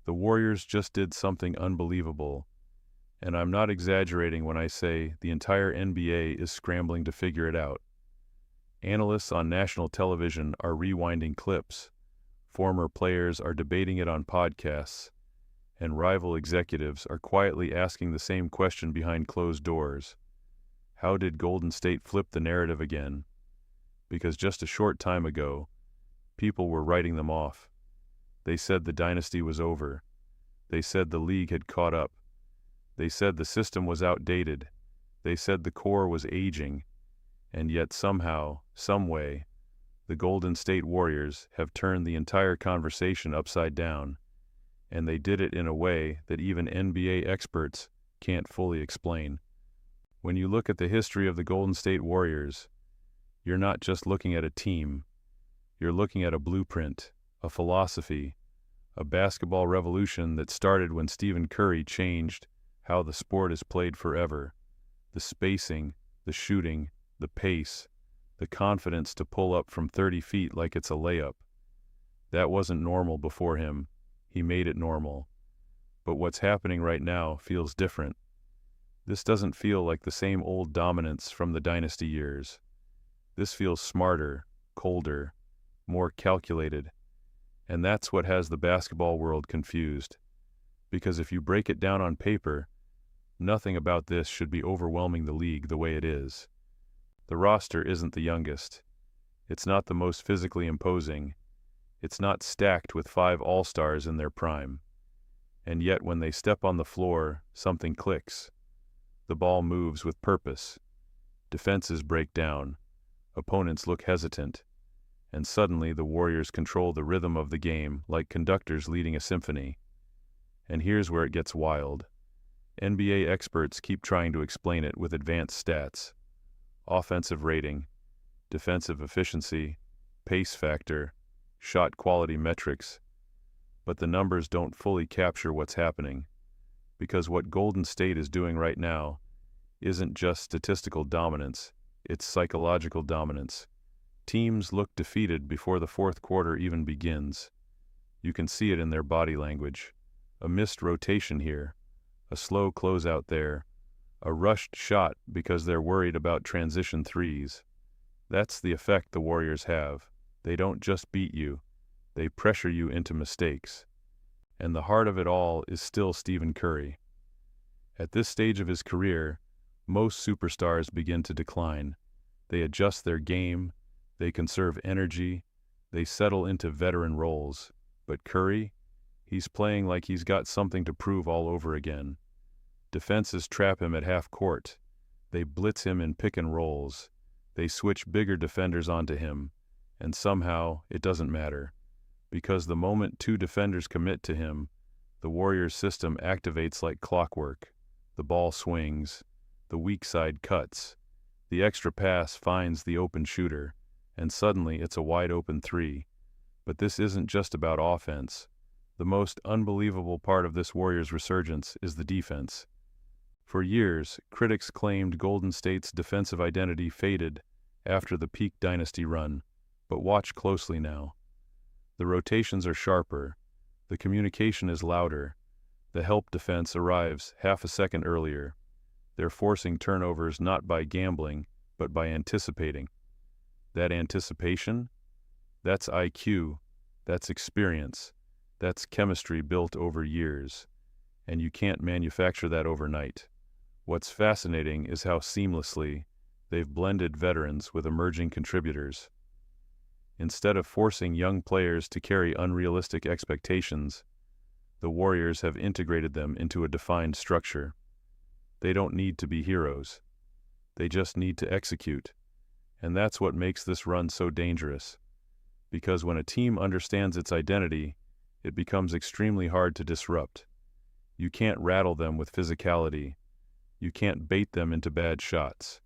The Warriors just did something unbelievable, and I'm not exaggerating when I say the entire NBA is scrambling to figure it out. Analysts on national television are rewinding clips, former players are debating it on podcasts, and rival executives are quietly asking the same question behind closed doors. How did Golden State flip the narrative again? Because just a short time ago, people were writing them off. They said the dynasty was over. They said the league had caught up. They said the system was outdated. They said the core was aging. And yet somehow, someway, the Golden State Warriors have turned the entire conversation upside down. And they did it in a way that even NBA experts can't fully explain. When you look at the history of the Golden State Warriors, you're not just looking at a team. You're looking at a blueprint, a philosophy, a basketball revolution that started when Stephen Curry changed how the sport is played forever. The spacing, the shooting, the pace, the confidence to pull up from 30 feet like it's a layup. That wasn't normal before him. He made it normal. But what's happening right now feels different. This doesn't feel like the same old dominance from the dynasty years. This feels smarter, colder, more calculated. And that's what has the basketball world confused. Because if you break it down on paper, nothing about this should be overwhelming the league the way it is. The roster isn't the youngest. It's not the most physically imposing. It's not stacked with 5 all-stars in their prime. And yet when they step on the floor, something clicks. The ball moves with purpose. Defenses break down. Opponents look hesitant. And suddenly the Warriors control the rhythm of the game like conductors leading a symphony. And here's where it gets wild. NBA experts keep trying to explain it with advanced stats. Offensive rating, defensive efficiency, pace factor, shot quality metrics. But the numbers don't fully capture what's happening. Because what Golden State is doing right now isn't just statistical dominance, it's psychological dominance. Teams look defeated before the fourth quarter even begins. You can see it in their body language. A missed rotation here, a slow closeout there, a rushed shot because they're worried about transition threes. That's the effect the Warriors have. They don't just beat you, they pressure you into mistakes. And the heart of it all is still Stephen Curry. At this stage of his career, most superstars begin to decline. They adjust their game, they conserve energy, they settle into veteran roles. But Curry, he's playing like he's got something to prove all over again. Defenses trap him at half court. They blitz him in pick and rolls. They switch bigger defenders onto him. And somehow, it doesn't matter. Because the moment 2 defenders commit to him, the Warriors' system activates like clockwork. The ball swings. The weak side cuts. The extra pass finds the open shooter. And suddenly it's a wide-open 3. But this isn't just about offense. The most unbelievable part of this Warriors' resurgence is the defense. For years, critics claimed Golden State's defensive identity faded after the peak dynasty run. But watch closely now. The rotations are sharper. The communication is louder. The help defense arrives half a second earlier. They're forcing turnovers not by gambling, but by anticipating. That anticipation? That's IQ. That's experience. That's chemistry built over years. And you can't manufacture that overnight. What's fascinating is how seamlessly they've blended veterans with emerging contributors. Instead of forcing young players to carry unrealistic expectations, the Warriors have integrated them into a defined structure. They don't need to be heroes. They just need to execute. And that's what makes this run so dangerous. Because when a team understands its identity, it becomes extremely hard to disrupt. You can't rattle them with physicality. You can't bait them into bad shots.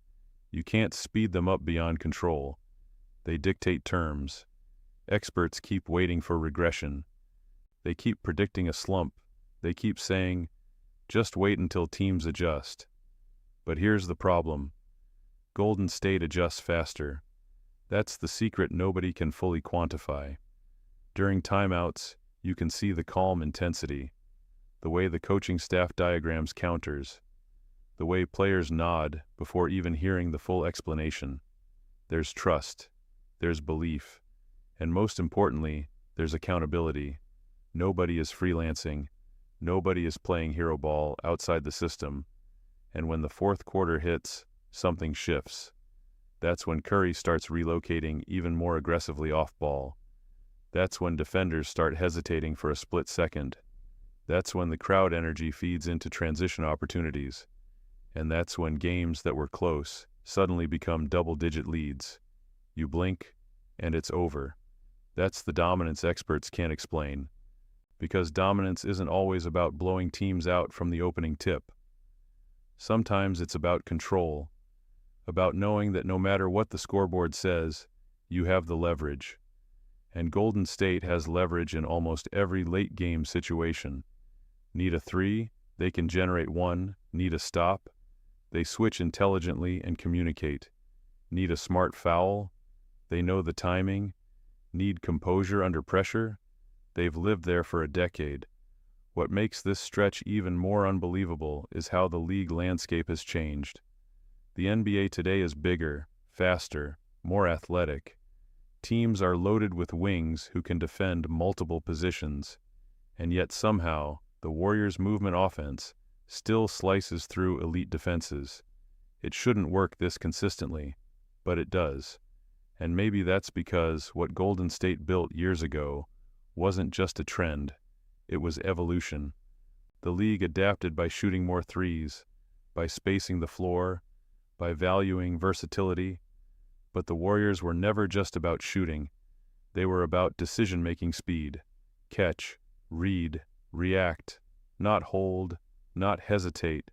You can't speed them up beyond control. They dictate terms. Experts keep waiting for regression. They keep predicting a slump. They keep saying, just wait until teams adjust. But here's the problem. Golden State adjusts faster. That's the secret nobody can fully quantify. During timeouts, You can see the calm intensity, the way the coaching staff diagrams counters, the way players nod before even hearing the full explanation. There's trust, there's belief, and most importantly, there's accountability. Nobody is freelancing, nobody is playing hero ball outside the system, and when the fourth quarter hits, something shifts. That's when Curry starts relocating even more aggressively off ball. That's when defenders start hesitating for a split second. That's when the crowd energy feeds into transition opportunities. And that's when games that were close suddenly become double-digit leads. You blink, and it's over. That's the dominance experts can't explain. Because dominance isn't always about blowing teams out from the opening tip. Sometimes it's about control, about knowing that no matter what the scoreboard says, you have the leverage. And Golden State has leverage in almost every late-game situation. Need a three? They can generate one. Need a stop? They switch intelligently and communicate. Need a smart foul? They know the timing. Need composure under pressure? They've lived there for a decade. What makes this stretch even more unbelievable is how the league landscape has changed. The NBA today is bigger, faster, more athletic. Teams are loaded with wings who can defend multiple positions, and yet somehow the Warriors' movement offense still slices through elite defenses. It shouldn't work this consistently, but it does. And maybe that's because what Golden State built years ago wasn't just a trend, it was evolution. The league adapted by shooting more threes, by spacing the floor, by valuing versatility. But the Warriors were never just about shooting. They were about decision-making speed. Catch, read, react, not hold, not hesitate,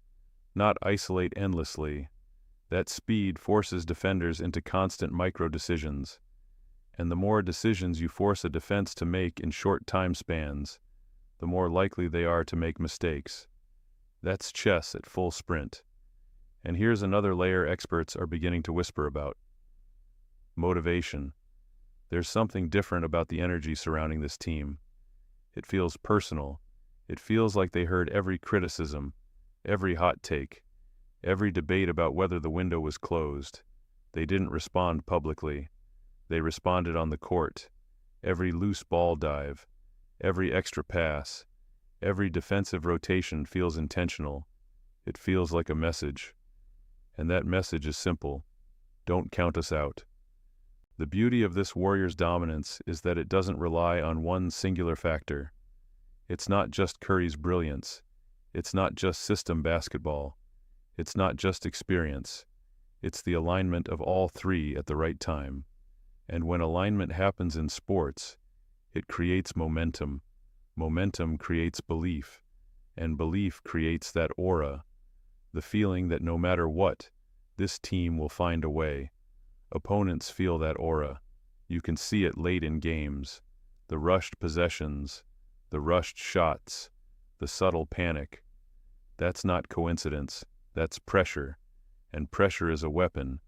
not isolate endlessly. That speed forces defenders into constant micro-decisions. And the more decisions you force a defense to make in short time spans, the more likely they are to make mistakes. That's chess at full sprint. And here's another layer experts are beginning to whisper about. Motivation. There's something different about the energy surrounding this team. It feels personal. It feels like they heard every criticism, every hot take, every debate about whether the window was closed. They didn't respond publicly. They responded on the court. Every loose ball dive, every extra pass, every defensive rotation feels intentional. It feels like a message. And that message is simple. Don't count us out. The beauty of this Warriors' dominance is that it doesn't rely on one singular factor. It's not just Curry's brilliance. It's not just system basketball. It's not just experience. It's the alignment of all three at the right time. And when alignment happens in sports, it creates momentum. Momentum creates belief. And belief creates that aura. The feeling that no matter what, this team will find a way. Opponents feel that aura. You can see it late in games. The rushed possessions, the rushed shots, the subtle panic. That's not coincidence. That's pressure. And pressure is a weapon.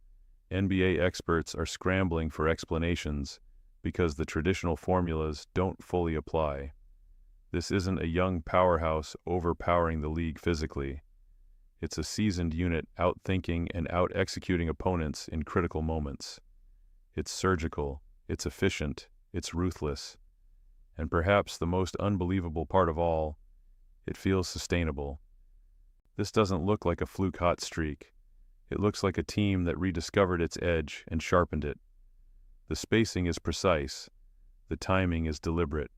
NBA experts are scrambling for explanations because the traditional formulas don't fully apply. This isn't a young powerhouse overpowering the league physically. It's a seasoned unit outthinking and out-executing opponents in critical moments. It's surgical, it's efficient, it's ruthless. And perhaps the most unbelievable part of all, it feels sustainable. This doesn't look like a fluke hot streak. It looks like a team that rediscovered its edge and sharpened it. The spacing is precise, the timing is deliberate,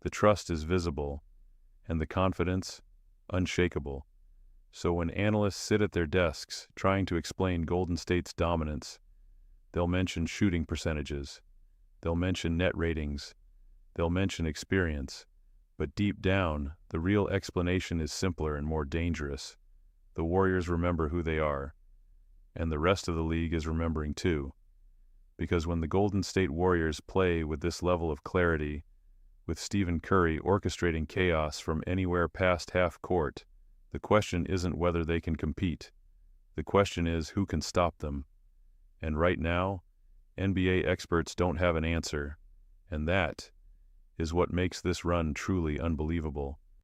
the trust is visible, and the confidence, unshakable. So when analysts sit at their desks trying to explain Golden State's dominance, they'll mention shooting percentages, they'll mention net ratings, they'll mention experience, but deep down, the real explanation is simpler and more dangerous. The Warriors remember who they are, and the rest of the league is remembering too. Because when the Golden State Warriors play with this level of clarity, with Stephen Curry orchestrating chaos from anywhere past half court, the question isn't whether they can compete. The question is who can stop them. And right now, NBA experts don't have an answer. And that is what makes this run truly unbelievable.